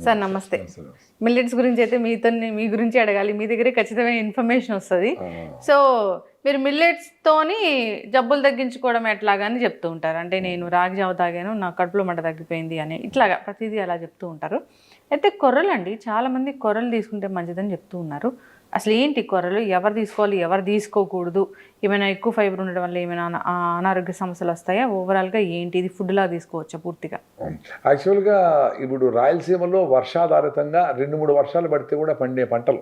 Sir నమస్తే. Millets గురించి అయితే మీ గురించి అడగాలి, మీ దగ్గరే ఖచ్చితమైన ఇన్ఫర్మేషన్ వస్తుంది. సో మీరు మిల్లెట్స్తోని జబ్బులు తగ్గించుకోవడం ఎట్లాగని చెప్తూ ఉంటారు. అంటే నేను రాగి జావ తాగాను, నా కడుపులో మంట తగ్గిపోయింది అని, ఇట్లాగా ప్రతిదీ అలా చెప్తూ ఉంటారు. అయితే కొర్రలు అండి, చాలామంది కొర్రలు తీసుకుంటే మంచిదని చెప్తూ ఉన్నారు. అసలు ఏంటి కొర్రలు, ఎవరు తీసుకోవాలి, ఎవరు తీసుకోకూడదు, ఏమైనా ఎక్కువ ఫైబర్ ఉండడం వల్ల ఏమైనా అనారోగ్య సమస్యలు వస్తాయా, ఓవరాల్గా ఏంటి, ఇది ఫుడ్లా తీసుకోవచ్చా పూర్తిగా? యాక్చువల్గా ఇప్పుడు రాయలసీమలో వర్షాధారితంగా 2-3 వర్షాలు పడితే కూడా పండే పంటలు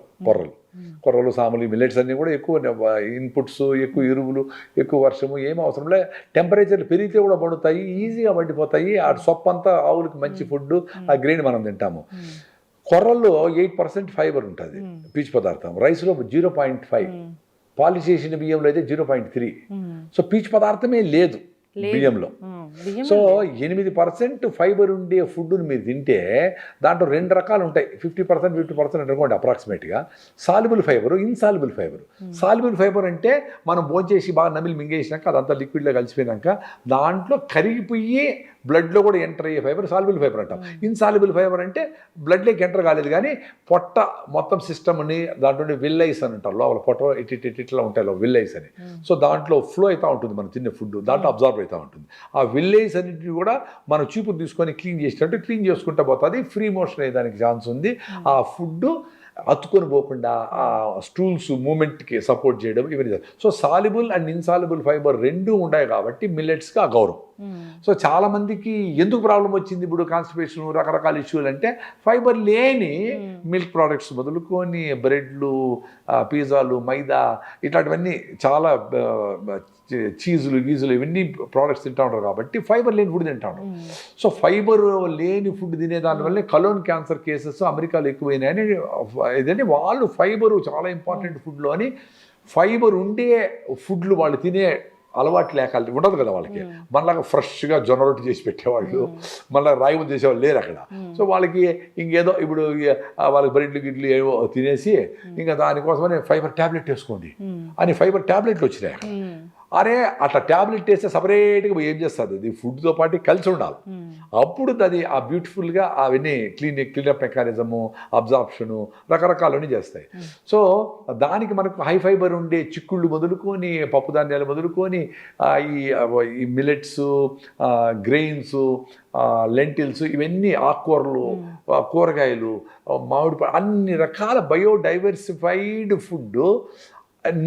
కొర్రలు, సాములు, మిల్లెట్స్ అన్నీ కూడా ఎక్కువ ఇన్పుట్స్, ఎక్కువ ఎరువులు, ఎక్కువ వర్షము ఏం అవసరం లే. టెంపరేచర్లు పెరిగితే కూడా పండుతాయి, ఈజీగా పండిపోతాయి. ఆ సొప్పంతా ఆవులకి మంచి ఫుడ్, ఆ గ్రెయిన్ మనం తింటాము. కొర్రల్లో 8% ఫైబర్ ఉంటుంది, పీచు పదార్థం. రైస్లో 0.5, పాలిష్ చేసిన బియ్యంలో అయితే 0.3. సో పీచు పదార్థమే లేదు బియ్యంలో. సో 8% ఫైబర్ ఉండే ఫుడ్ని మీరు తింటే దాంట్లో 2 రకాలు ఉంటాయి. 50% అనుకోండి అప్రాక్సిమేట్గా. Soluble fibre, insoluble fibre. Soluble fibre అంటే మనం భోంచేసి బాగా నమిలి మింగేసినాక అదంతా లిక్విడ్లో కలిసిపోయినాక దాంట్లో కరిగిపోయి బ్లడ్లో కూడా ఎంటర్ అయ్యే ఫైబర్ సాల్యుబుల్ ఫైబర్ అంటాం. ఇన్సాల్యుబుల్ ఫైబర్ అంటే బ్లడ్లోకి ఎంటర్ కాలేదు కానీ పొట్ట మొత్తం సిస్టమ్ని దాంట్లో విల్లైస్ అని అంటారు. లోపల పొట్ట ఇట్లా ఉంటాయి విల్లైస్ అని. సో దాంట్లో ఫ్లో అవుతూ ఉంటుంది మనం తినే ఫుడ్, దాంట్లో అబ్జర్వ్ అవుతూ ఉంటుంది. ఆ విల్లైస్ అన్నింటినీ కూడా మనం చూపులు తీసుకొని క్లీన్ చేసినట్టు క్లీన్ చేసుకుంటూ పోతుంది. ఫ్రీ మోషన్ అయ్యేదానికి ఛాన్స్ ఉంది. ఆ ఫుడ్ అతుకొని పోకుండా ఆ స్టూల్స్ మూమెంట్కి సపోర్ట్ చేయడం ఇవన్నీ. So soluble and insoluble fibre 2 ఉన్నాయి కాబట్టి మిల్లెట్స్కి ఆ గౌరవం. సో చాలామందికి ఎందుకు ప్రాబ్లం వచ్చింది ఇప్పుడు కాన్స్టిపేషన్, రకరకాల ఇష్యూలు అంటే ఫైబర్ లేని మిల్క్ ప్రోడక్ట్స్ మొదలుకొని బ్రెడ్లు, పిజ్జాలు, మైదా ఇట్లాంటివన్నీ చాలా చీజులు, గీజులు ఇవన్నీ ప్రోడక్ట్స్ తింటూ ఉంటారు కాబట్టి ఫైబర్ లేని ఫుడ్ తింటా ఉంటారు. సో ఫైబర్ లేని ఫుడ్ తినే దానివల్లే కలోన్ క్యాన్సర్ కేసెస్ అమెరికాలో ఎక్కువైనాయని ఇదంటే వాళ్ళు ఫైబరు చాలా ఇంపార్టెంట్ ఫుడ్లో అని ఫైబర్ ఉండే ఫుడ్లు వాళ్ళు తినే అలవాటు లేక ఉండదు కదా వాళ్ళకి. మనలాగా ఫ్రెష్గా జొన్న రొట్టి చేసి పెట్టేవాళ్ళు, మళ్ళీ రాయి ముద్ద చేసేవాళ్ళు లేరు అక్కడ. సో వాళ్ళకి ఇంకేదో ఇప్పుడు వాళ్ళకి బ్రెడ్లు గిడ్లు ఏవో తినేసి ఇంకా దానికోసమని ఫైబర్ ట్యాబ్లెట్ వేసుకోండి అని ఫైబర్ ట్యాబ్లెట్లు వచ్చినాయి అక్కడ. అరే అట్లా ట్యాబ్లెట్ వేస్తే సపరేట్గా ఏం చేస్తుంది, అది ఫుడ్తో పాటు కలిసి ఉండాలి. అప్పుడు అది ఆ బ్యూటిఫుల్గా అవన్నీ క్లీనప్ మెకానిజము, అబ్జార్ప్షను రకరకాలన్నీ చేస్తాయి. సో దానికి మనకు హై ఫైబర్ ఉండే చిక్కుళ్ళు మొదలుకొని, పప్పు ధాన్యాలు మొదలుకొని, ఈ మిల్లెట్స్, గ్రెయిన్స్, లెంటిల్స్, ఇవన్నీ ఆకుకూరలు, కూరగాయలు, మామిడి, అన్ని రకాల బయోడైవర్సిఫైడ్ ఫుడ్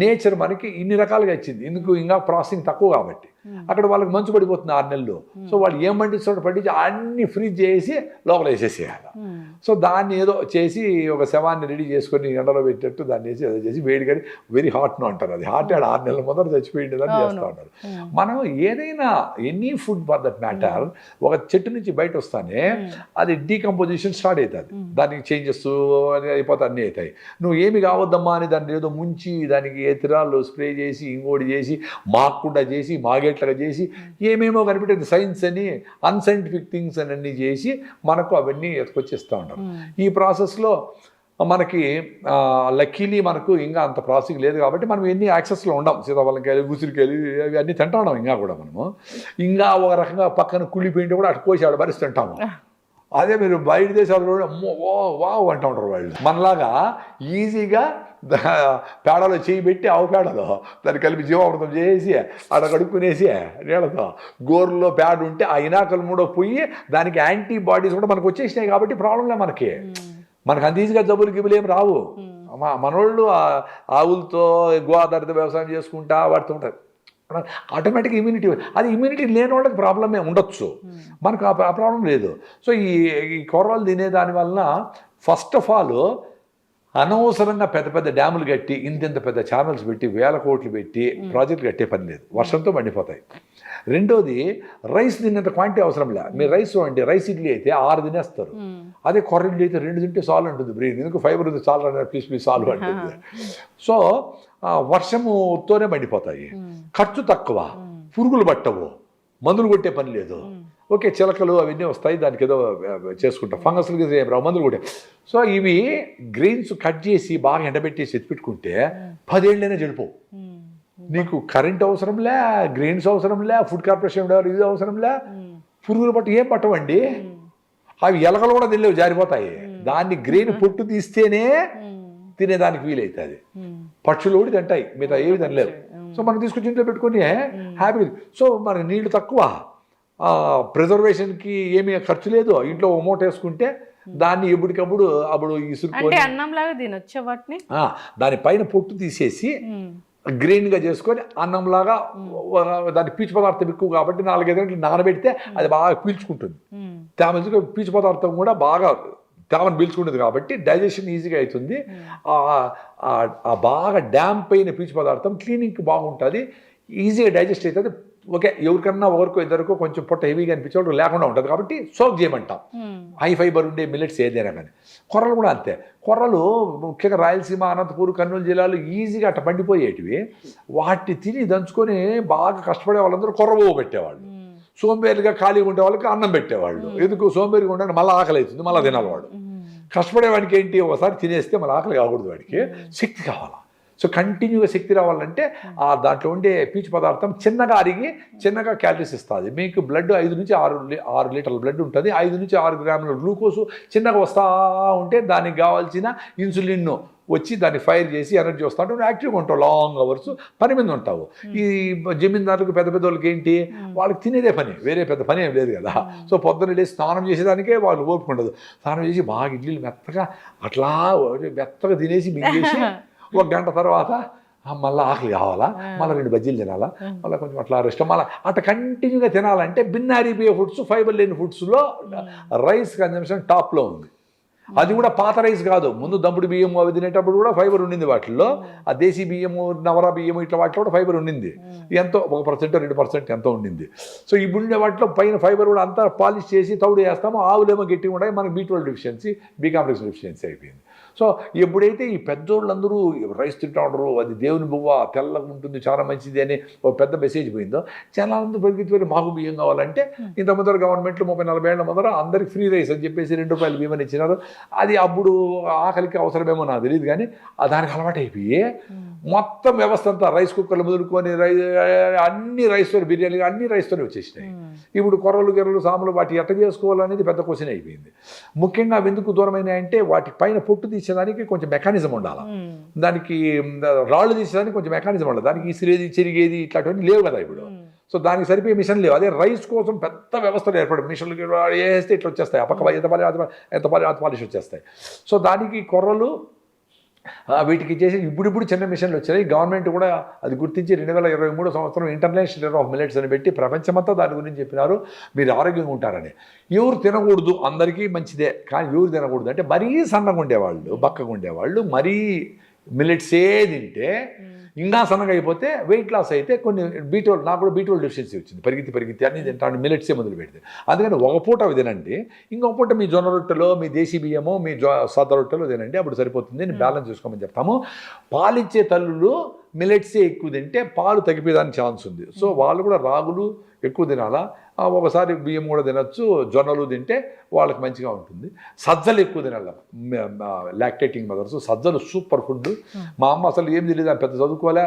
నేచర్ మనకి ఇన్ని రకాలుగా ఇచ్చింది. ఎందుకు, ఇంకా ప్రాసెసింగ్ తక్కువ కాబట్టి. అక్కడ వాళ్ళకి మంచు పడిపోతుంది 6 నెలలు. సో వాళ్ళు ఏం పండిస్తాడో పండించి అన్ని ఫ్రీజ్ చేసి లోపల వేసేసేయాలి. సో దాన్ని ఏదో చేసి ఒక శవాన్ని రెడీ చేసుకొని ఎండలో పెట్టేట్టు దాన్ని వేసి ఏదో చేసి వేడి కానీ వెరీ హాట్ను అంటారు. అది హాట్ 6 నెలల ముందర చచ్చిపోయింది అని చేస్తూ ఉంటారు. మనం ఏదైనా any food for that matter ఒక చెట్టు నుంచి బయట వస్తానే అది డీకంపోజిషన్ స్టార్ట్ అవుతుంది. దానికి చేంజెస్ అయిపోతే అన్నీ అవుతాయి. నువ్వు ఏమి కావద్దమ్మా అని దాన్ని ఏదో ముంచి దానికి ఎథిరాల్ స్ప్రే చేసి ఇంకోటి చేసి మాకుండా చేసి మాగేట్లుగా చేసి ఏమేమో కనిపెట్టేది సైన్స్ అని అన్సైంటిఫిక్ థింగ్స్ అని అన్నీ చేసి మనకు అవన్నీ ఎత్తుకొచ్చేస్తూ ఉంటారు. ఈ ప్రాసెస్లో మనకి లక్కీలీ మనకు ఇంకా అంత ప్రాసెసింగ్ లేదు కాబట్టి మనం ఎన్ని యాక్సెస్లో ఉండం. సీతాఫలంకాయలు, ఉసిరికాయలు ఇవి అన్నీ తింటా ఉన్నాం. ఇంకా కూడా మనము ఇంకా ఒక రకంగా పక్కన కుళ్ళిపోయింటే కూడా అటు కోసి ఆడ భరిస్తుంటాము. అదే మీరు బయట దేశాల్లో అమ్మో వావ్ అంటూ ఉంటారు వాళ్ళు. మనలాగా ఈజీగా పేడలో చేయి పెట్టి ఆవు పేడలో దాన్ని కలిపి జీవామృతం చేసి ఆడ కడుక్కునేసి నీళ్ళతో గోరులో పేడ ఉంటే ఆ ఇనాకలు మూడో పోయి దానికి యాంటీబాడీస్ కూడా మనకు వచ్చేసినాయి కాబట్టి ప్రాబ్లంలే మనకి అంత ఈజీగా జబ్బులు గిబ్బులు ఏం రావు. మనోళ్ళు ఆవులతో గో ఆధారిత వ్యవసాయం చేసుకుంటా వాడుతూ ఉంటారు. ఆటోమేటిక్ ఇమ్యూనిటీ, అది ఇమ్యూనిటీ లేని వాళ్ళకి ప్రాబ్లమే ఉండొచ్చు, మనకు ఆ ప్రాబ్లం లేదు. సో ఈ కూరలు తినే దానివల్ల ఫస్ట్ ఆఫ్ ఆల్ అనవసరంగా పెద్ద పెద్ద డ్యాములు కట్టి ఇంత పెద్ద ఛానల్స్ పెట్టి 1000 కోట్లు పెట్టి ప్రాజెక్టులు కట్టే పని లేదు, వర్షంతో మండిపోతాయి. రెండోది, రైస్ తిన్నంత క్వాంటిటీ అవసరం లే. మీరు రైస్ అంటే రైస్ ఇడ్లీ అయితే 6 తినేస్తారు. అదే కొర్ర ఇడ్లీ అయితే 2 తింటే చాలు అంటుంది బ్రెయిన్. ఎందుకు, ఫైబర్ ఉంది చాలు అన్నారు, ప్లీజ్ చాలు అంటుంది. సో వర్షముతోనే మండిపోతాయి, ఖర్చు తక్కువ, పురుగులు పట్టవు, మందులు కొట్టే పని లేదు. ఓకే, చిలకలు అవన్నీ వస్తాయి, దానికి ఏదో చేసుకుంటాం, ఫంగస్లకి ఏం రావు, మందులు కొట్టే. సో ఇవి గ్రెయిన్స్ కట్ చేసి బాగా ఎండబెట్టేసి ఎత్తిపెట్టుకుంటే 10 ఏళ్ళైనా చెడిపోవు. నీకు కరెంట్ అవసరంలే, గ్రెయిన్స్ అవసరంలే, ఫుడ్ కార్పొరేషన్ ఇది అవసరంలే, పురుగులు పట్టు ఏం పట్టవండి. అవి ఎలకలు కూడా తినలేవు, జారిపోతాయి. దాన్ని గ్రెయిన్ పొట్టు తీస్తేనే తినేదానికి వీలవుతుంది. పక్షులు కూడా తింటాయి, మిగతా ఏవి తినలేవు. సో మనం తీసుకొచ్చి ఇంట్లో పెట్టుకొని హ్యాపీ. సో మనకి నీళ్లు తక్కువ, ప్రిజర్వేషన్కి ఏమీ ఖర్చు లేదు. ఇంట్లో ఓ మూట వేసుకుంటే దాన్ని ఎప్పటికప్పుడు అప్పుడు ఇసురుకొని అన్నంలాగా తినొచ్చా వాటిని? దానిపైన పొట్టు తీసేసి గ్రీన్గా చేసుకొని అన్నంలాగా, దాని పీచు పదార్థం ఎక్కువ కాబట్టి 4-5 గంటలు నానబెడితే అది బాగా పీల్చుకుంటుంది. తేమ పీచు పదార్థం కూడా బాగా తేమను పీల్చుకుంటుంది కాబట్టి డైజెషన్ ఈజీగా అవుతుంది. బాగా డ్యాంప్ అయిన పీచు పదార్థం క్లీనింగ్కి బాగుంటుంది, ఈజీగా డైజెస్ట్ అవుతుంది. ఓకే, ఎవరికన్నా ఒకరికో ఇద్దరికో కొంచెం పొట్ట హెవీగా అనిపించేవాడు లేకుండా ఉంటుంది కాబట్టి సోక్ చేయమంటాం. హై ఫైబర్ ఉండే మిల్లెట్స్ ఏదైనా కానీ. కొర్రలు కూడా అంతే. కొర్రలు ముఖ్యంగా రాయలసీమ, అనంతపూర్, కర్నూలు జిల్లాలో ఈజీగా అట్ట పండిపోయేటివి. వాటిని తిని దంచుకొని బాగా కష్టపడే వాళ్ళందరూ కొర్ర పెట్టేవాళ్ళు. సోంబేరిగా ఖాళీగా ఉండే వాళ్ళకి అన్నం పెట్టేవాళ్ళు. ఎందుకు సోంబేరిగా ఉండే మళ్ళీ ఆకలి అవుతుంది, మళ్ళీ తినాలి వాడు. కష్టపడేవాడికి ఏంటి, ఒకసారి తినేస్తే మళ్ళీ ఆకలి కాకూడదు, వాడికి శక్తి కావాలా. సో కంటిన్యూగా శక్తి రావాలంటే దాంట్లో ఉండే పీచు పదార్థం చిన్నగా అరిగి చిన్నగా క్యాలరీస్ ఇస్తుంది. మీకు బ్లడ్ 5 నుంచి 6 లీటర్ల బ్లడ్ ఉంటుంది. 5 నుంచి 6 గ్రాముల గ్లూకోజ్ చిన్నగా వస్తూ ఉంటే దానికి కావాల్సిన ఇన్సులిన్ వచ్చి దాన్ని ఫైర్ చేసి ఎనర్జీ వస్తూ ఉంటే యాక్టివ్గా ఉంటావు, లాంగ్ అవర్స్ పని మీద ఉంటావు. ఈ జమీందారులకు పెద్ద వాళ్ళకి ఏంటి, వాళ్ళకి తినేదే పని, వేరే పెద్ద పని ఏం లేదు కదా. సో పొద్దున్న లేచి స్నానం చేసేదానికే వాళ్ళు ఓపుకుండదు. స్నానం చేసి బాగా ఇడ్లీలు మెత్తగా అట్లా మెత్తగా తినేసి మింగేసి 1 గంట తర్వాత మళ్ళీ ఆకలి కావాలా, మళ్ళీ 2 బజ్జీలు తినాలా, మళ్ళీ కొంచెం అట్లా రెస్ట్, మళ్ళీ అట్లా కంటిన్యూగా తినాలంటే బిన్నారిపోయే ఫుడ్స్, ఫైబర్ లేని ఫుడ్స్లో రైస్ కన్జంప్షన్ టాప్లో ఉంది. అది కూడా పాత రైస్ కాదు, ముందు దంపుడు బియ్యం అవి తినేటప్పుడు కూడా ఫైబర్ ఉండింది వాటిల్లో. ఆ దేశీ బియ్యము, నవరా బియ్యము ఇట్లా వాటిలో కూడా ఫైబర్ ఉండింది. ఎంతో 1% 2% ఎంతో ఉండింది. సో ఇప్పుడు ఉండే వాటిలో పైన ఫైబర్ కూడా అంతా పాలిష్ చేసి తౌడు వేస్తాము. ఆవులేమో గట్టిగా ఉన్నాయి, మనకి B12 deficiency, B complex deficiency అయిపోయింది. సో ఎప్పుడైతే ఈ పెద్దోళ్ళందరూ రైస్ తింటా ఉండరు, అది దేవుని బువ్వ తెల్లగా ఉంటుంది చాలా మంచిది అని ఒక పెద్ద మెసేజ్ పోయిందో, చాలా మంది పరిగెత్తి మాకు బియ్యం కావాలంటే ఇంత ముందర గవర్నమెంట్లో 30-40 ఏళ్ల ముందర అందరికి ఫ్రీ రైస్ అని చెప్పేసి ₹2 బియ్యం అని ఇచ్చినారు. అది అప్పుడు ఆకలికి అవసరమేమో నాకు తెలియదు, కానీ దానికి అలవాటు అయిపోయి మొత్తం వ్యవస్థ అంతా రైస్ కుక్కర్లు మొదలుకొని అన్ని రైస్తో, బిర్యానీలు అన్ని రైస్తోనే వచ్చేసినాయి. ఇప్పుడు కొర్రలు గిర్రలు సాములు వాటి ఎట్ట చేసుకోవాలనేది పెద్ద క్వశ్చన్ అయిపోయింది. ముఖ్యంగా అవి ఎందుకు దూరమైనాయంటే వాటి పైన పొట్టు తీసేదానికి కొంచెం మెకానిజం ఉండాలి, దానికి రాళ్ళు తీసేదానికి కొంచెం మెకానిజం ఉండాలి. దానికి ఇసిరేది చెరిగేది ఇట్లాంటివన్నీ లేవు కదా ఇప్పుడు. సో దానికి సరిపోయే మిషన్ లేవు. అదే రైస్ కోసం పెద్ద వ్యవస్థలు ఏర్పడి మిషన్లు వేస్తే ఇట్లా వచ్చేస్తాయి, అపక్క ఎంత పాలిష్ వచ్చేస్తాయి. సో దానికి కొర్రలు వీటికి చేసి ఇప్పుడు చిన్న మిషన్లు వచ్చాయి. గవర్నమెంట్ కూడా అది గుర్తించి 2023 సంవత్సరం ఇంటర్నేషనల్ ఇయర్ ఆఫ్ మిల్లెట్స్ అని పెట్టి ప్రపంచమంతా దాని గురించి చెప్పినారు. మీరు ఆరోగ్యంగా ఉంటారని. ఎవరు తినకూడదు, అందరికీ మంచిదే, కానీ ఎవరు తినకూడదు అంటే మరీ సన్నగా ఉండేవాళ్ళు, బక్కగా ఉండేవాళ్ళు, మరీ మిల్లెట్సే తింటే ఇంకా సన్నగా అయిపోతే వెయిట్ లాస్ అయితే కొన్ని B12, నాకు కూడా B12 డెఫిషియన్సీ వచ్చింది. పరిగెత్తి అన్ని తింటాను, మిల్లెట్సే మొదలు పెడితే. అందుకని ఒక పూట అవి తినండి, ఇంకొక పూట మీ జొన్న రొట్టెలో, మీ దేశీ బియ్యమో, మీ సద్ద రొట్టెలో తినండి, అప్పుడు సరిపోతుంది. బ్యాలెన్స్ చేసుకోమని చెప్తాము. పాలిచ్చే తల్లులు మిల్లెట్సే ఎక్కువ తింటే పాలు తగ్గిపోయేదానికి ఛాన్స్ ఉంది. సో వాళ్ళు కూడా రాగులు ఎక్కువ తినాలా, ఒకసారి బియ్యం కూడా తినచ్చు, జొన్నలు తింటే వాళ్ళకి మంచిగా ఉంటుంది. సజ్జలు ఎక్కువ తినాలి, లాక్టేటింగ్ మదర్స్. సజ్జలు సూపర్ ఫుడ్. మా అమ్మ అసలు ఏం తెలియదు, పెద్ద చదువుకోలే,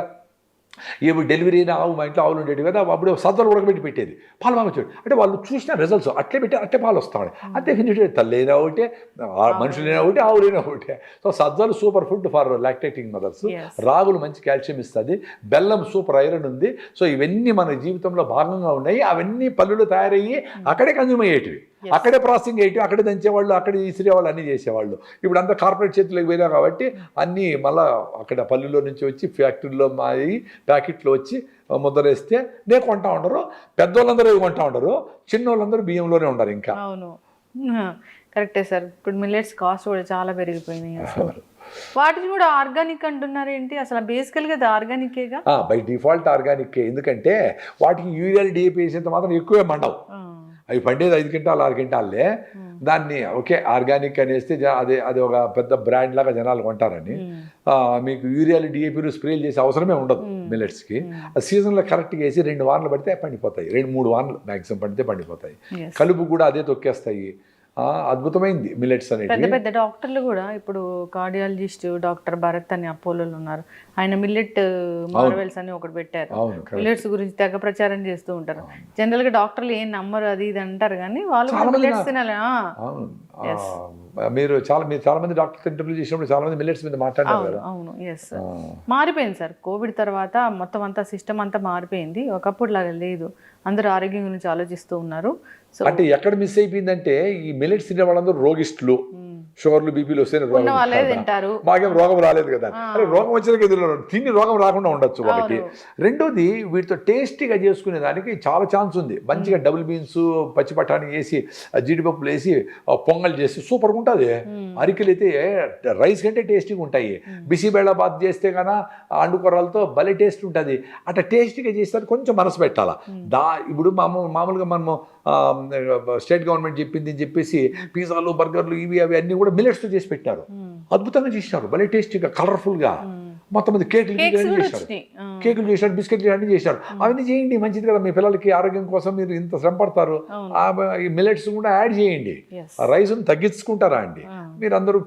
ఏమి డెలివరీ అయినా ఆవు, మా ఇంట్లో ఆవులు ఉండేవి కదా, అప్పుడు సజ్జలు ఉడకబెట్టి పెట్టేది, పాలు బాగా వచ్చేది. అంటే వాళ్ళు చూసిన రిజల్ట్స్ అట్లే పెట్టి అట్లే పాలు వస్తాయి. అంతే ఫినిష్. తల్లైనా ఒకటే, మనుషులైనా ఒకటే, ఆవులైనా ఒకటే. సో సజ్జలు super food for lactating mothers. రాగులు మంచి కాల్షియం ఇస్తుంది, బెల్లం సూపర్ ఐరన్ ఉంది. సో ఇవన్నీ మన జీవితంలో భాగంగా ఉన్నాయి. అవన్నీ పళ్ళులు తయారయ్యి అక్కడే కన్జ్యూమ్ అయ్యేటివి, అక్కడే ప్రాసెసింగ్ అయ్యేటివి, అక్కడే దంచేవాళ్ళు, అక్కడే ఇసిరేవాళ్ళు, అన్నీ చేసేవాళ్ళు. ఇప్పుడు అంతా కార్పొరేట్ చేతులకు పోయినా కాబట్టి అన్నీ మళ్ళీ అక్కడ పల్లెల్లో నుంచి వచ్చి ఫ్యాక్టరీలో మాది ప్యాకెట్లో వచ్చి ముద్రేస్తే నేను కొంటా ఉండరు. పెద్దోళ్ళందరూ కొంటా ఉండరు, చిన్నోళ్ళందరూ బియ్యంలోనే ఉండరు. ఇంకా అవును, కరెక్టే సార్. ఇప్పుడు మిల్లెట్స్ కాస్ట్ కూడా చాలా పెరిగిపోయినాయి. అసలు వాటిని కూడా ఆర్గానిక్ అంటున్నారు ఏంటి? అసలు బేసికల్గా అది ఆర్గానికేగా? By default organic. ఎందుకంటే వాటికి యూరియల్ DAP వేసేంత మాత్రం ఎక్కువే మండవు. అవి పండేది 5 క్వింటాలు 6 క్వింటాలే. దాన్ని ఓకే ఆర్గానిక్ అనేస్తే అది ఒక పెద్ద బ్రాండ్ లాగా జనాలు కొంటారని. మీకు యూరియాలు DAPలు స్ప్రేలు చేసే అవసరమే ఉండదు మిల్లెట్స్కి. ఆ సీజన్లో కరెక్ట్గా వేసి 2 వారాలు పడితే పండిపోతాయి, 2-3 వారాలు మ్యాక్సిమం పడితే పండిపోతాయి. కలుపు కూడా అదే తొక్కేస్తాయి. అద్భుతమైంది మిల్లెట్స్ పెద్ద అనేవి. పెద్ద డాక్టర్లు కూడా ఇప్పుడు కార్డియాలజిస్ట్ డాక్టర్ భరత్ అని అపోలోలు ఉన్నారు, ఆయన మిల్లెట్ మార్వెల్స్ అని ఒకటి పెట్టారు. అవును, మిల్లెట్స్ గురించి తెగ ప్రచారం చేస్తూ ఉంటారు. జనరల్ గా డాక్టర్లు ఏం నమ్మరు అది ఇది అంటారు కానీ వాళ్ళు చాలా మంది మిల్లెట్స్ తినాలి. అవును. మీరు చాలా మంది డాక్టర్స్ ఇంటర్వ్యూ చేసినప్పుడు చాలా మంది మిల్లెట్స్ మీద మాట్లాడారు కదా. అవును, ఎస్. మారిపోయింది సార్ కోవిడ్ తర్వాత, మొత్తం అంతా సిస్టమ్ అంతా మారిపోయింది, ఒకప్పుడు లాగా లేదు, అందరూ ఆరోగ్యం గురించి ఆలోచిస్తూ ఉన్నారు. సో అంటే ఎక్కడ మిస్ అయిపోయిందంటే ఈ మిల్లెట్స్ తినే వాళ్ళందరూ రోగిస్టులు, షుగర్లు బీపీలు వస్తే ఉన్న వాళ్ళే తింటారు. మాకేం రోగం రాలేదు కదా. అరే రోగం వచ్చిన ఎదురు తిని రోగం రాకుండా ఉండొచ్చు ఒకటి. రెండోది వీటితో టేస్టీగా చేసుకునే దానికి చాలా ఛాన్స్ ఉంది. మంచిగా డబుల్ బీన్స్, పచ్చి బఠానీ వేసి, జీడిపప్పులు వేసి పొంగల్ చేసి సూపర్గా ఉంటుంది. అరికెలు అయితే రైస్ కంటే టేస్టీగా ఉంటాయి. బిసిబేళబాద్ చేస్తే కన్నా అండుకొర్రలతో భలే టేస్ట్ ఉంటుంది. అట్లా టేస్టీగా చేస్తే కొంచెం మనసు పెట్టాలా. ఇప్పుడు మామూలుగా మనము స్టేట్ గవర్నమెంట్ చెప్పింది అని చెప్పేసి పిజ్జాలు, బర్గర్లు ఇవి అవి అన్నీ కూడా మిల్లెట్స్తో చేసి పెట్టారు. అద్భుతంగా చేసినారు, భలే టేస్టీగా, కలర్ఫుల్గా. మొత్తం మంది కేకులు చేశారు, బిస్కెట్లు అన్నీ చేశారు. అవన్నీ చేయండి, మంచిది కదా. మీ పిల్లలకి ఆరోగ్యం కోసం మీరు ఇంత శ్రమ పడతారు, ఈ మిల్లెట్స్ కూడా యాడ్ చేయండి. రైస్ను తగ్గించుకుంటారా అండి, మీరు అందరూ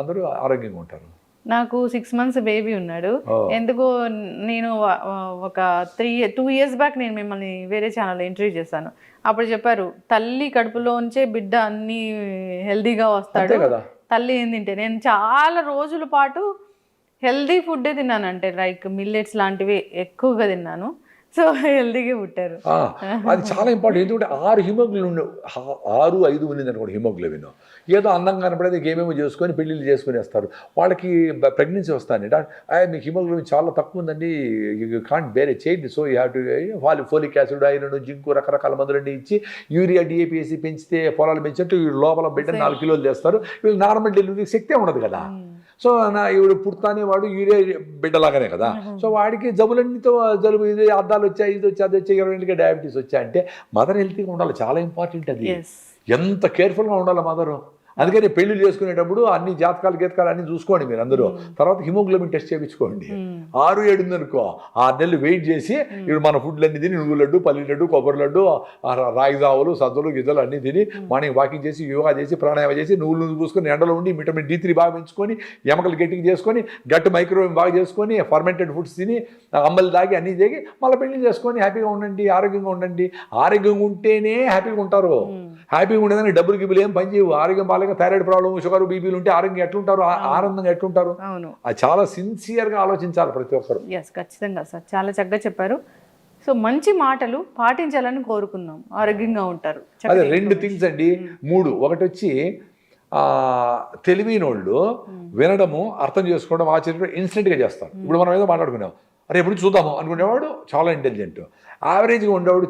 అందరూ ఆరోగ్యంగా ఉంటారు. నాకు 6 months బేబీ ఉన్నాడు. ఎందుకో నేను ఒక 2 years బ్యాక్ నేను మిమ్మల్ని వేరే ఛానల్లో ఇంటర్వ్యూ చేశాను. అప్పుడు చెప్పారు తల్లి కడుపులోంచే బిడ్డ అన్ని హెల్దీగా వస్తాడు, తల్లి ఏం తింటే. నేను చాలా రోజుల పాటు హెల్దీ ఫుడ్డే తిన్నాను, అంటే లైక్ మిల్లెట్స్ లాంటివి ఎక్కువగా తిన్నాను. సో హెల్దీగా పుట్టారు. అది చాలా ఇంపార్టెంట్. ఎందుకంటే 6 హిమోగ్లోబిన్ 6-5 ఉన్నది అనుకోండి హిమోగ్లోబిన్. ఏదో అందంగా కనపడేది ఏమేమో చేసుకొని పెళ్ళిళ్ళు చేసుకొని వేస్తారు. వాళ్ళకి ప్రెగ్నెన్సీ వస్తాను, మీకు హిమోగ్లోబిన్ చాలా తక్కువ ఉందండి, యూ కాంట్ బేరే చేయండి, so you have to folic acid, iron, zinc, రకరకాల మందులన్నీ ఇచ్చి యూరియా, డిఏపి వేసి పెంచితే పొలాలు పెంచినట్టు లోపల బిడ్డ 4 kilos చేస్తారు. వీళ్ళు నార్మల్ డెలివరీ శక్తే ఉండదు కదా. సో ఈవిడ పుడతానే వాడు యూరియా బిడ్డలాగానే కదా. సో వాడికి జబ్బులన్నీతో జలుబు, ఇది అద్దాలు వచ్చాయి, ఇది వచ్చి అది వచ్చి, 20 డయాబెటీస్ వచ్చాయంటే మదర్ హెల్తీగా ఉండాలి. చాలా ఇంపార్టెంట్ అది. ఎంత కేర్ఫుల్గా ఉండాలి మదరు. అందుకని పెళ్లి చేసుకునేటప్పుడు అన్ని జాతకాలు గీతకాలు అన్ని చూసుకోండి మీరు అందరూ. తర్వాత హిమోగ్లోబిన్ టెస్ట్ చేయించుకోండి. 6-7 ఉందనుకో 6 నెలలు వెయిట్ చేసి ఇప్పుడు మన ఫుడ్లు అన్ని తిని, నువ్వు లడ్డు, పల్లి లడ్డు, కొబ్బరి లడ్డు, రాగి జావులు, సజ్జలు, గిజ్జలు అన్నీ తిని మార్నింగ్ వాకింగ్ చేసి, యోగా చేసి, ప్రాణాయామం చేసి, నువ్వులు పూసుకొని, ఎండలో ఉండి విటమిన్ D3 బాగా పెంచుకొని, ఎముకలు గట్టిగా చేసుకొని, గట్టు మైక్రోవేవ్ బాగా చేసుకొని, ఫర్మెంటెడ్ ఫుడ్స్ తిని, అమ్మలు దాగి అన్నీ తాగి మళ్ళీ పెళ్లి చేసుకొని హ్యాపీగా ఉండండి, ఆరోగ్యంగా ఉండండి. ఆరోగ్యంగా ఉంటేనే హ్యాపీగా ఉంటారు. హ్యాపీగా ఉండేదానికి డబ్బులు గిబ్బులు ఏం పని చేయవు. ఆరోగ్యం బాగా థైరాయిడ్ ప్రాబ్లం, షుగర్, బీపీలు ఉంటే ఆరోగ్యం ఎట్లుంటారు, ఆనందంగా ఎట్లుంటారు. అది చాలా సిన్సియర్గా ఆలోచించాలి ప్రతి ఒక్కరు. ఖచ్చితంగా సార్, చాలా చక్కగా చెప్పారు. సో మంచి మాటలు పాటించాలని కోరుకుందాం, ఆరోగ్యంగా ఉంటారు. అదే 2 థింగ్స్ అండి, 3. ఒకటి వచ్చి తెలివినోళ్ళు వినడము, అర్థం చేసుకోవడం, ఆచరించడం ఇన్స్టెంట్గా చేస్తారు. ఇప్పుడు మనం ఏదో మాట్లాడుకున్నాం, అరే ఎప్పుడు చూద్దాము అనుకునేవాడు చాలా ఇంటెలిజెంట్. యావరేజ్గా ఉండేవాడు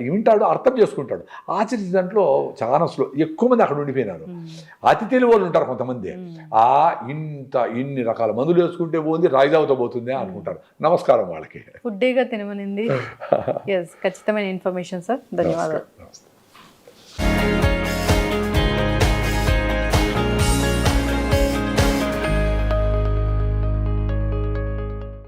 వింటాడు, అర్థం చేసుకుంటాడు, ఆచరించే దాంట్లో చాలా స్లో. ఎక్కువ మంది అక్కడ ఉండిపోయినారు. అతి తెలివి వాళ్ళు ఉంటారు కొంతమంది. ఇన్ని రకాల మందులు వేసుకుంటే పోతుంది, రాయిదావుతో పోతుంది అనుకుంటారు. నమస్కారం వాళ్ళకి. ఫుడ్డేగా తినమనింది. ఖచ్చితమైన ఇన్ఫర్మేషన్ సార్, ధన్యవాదాలు.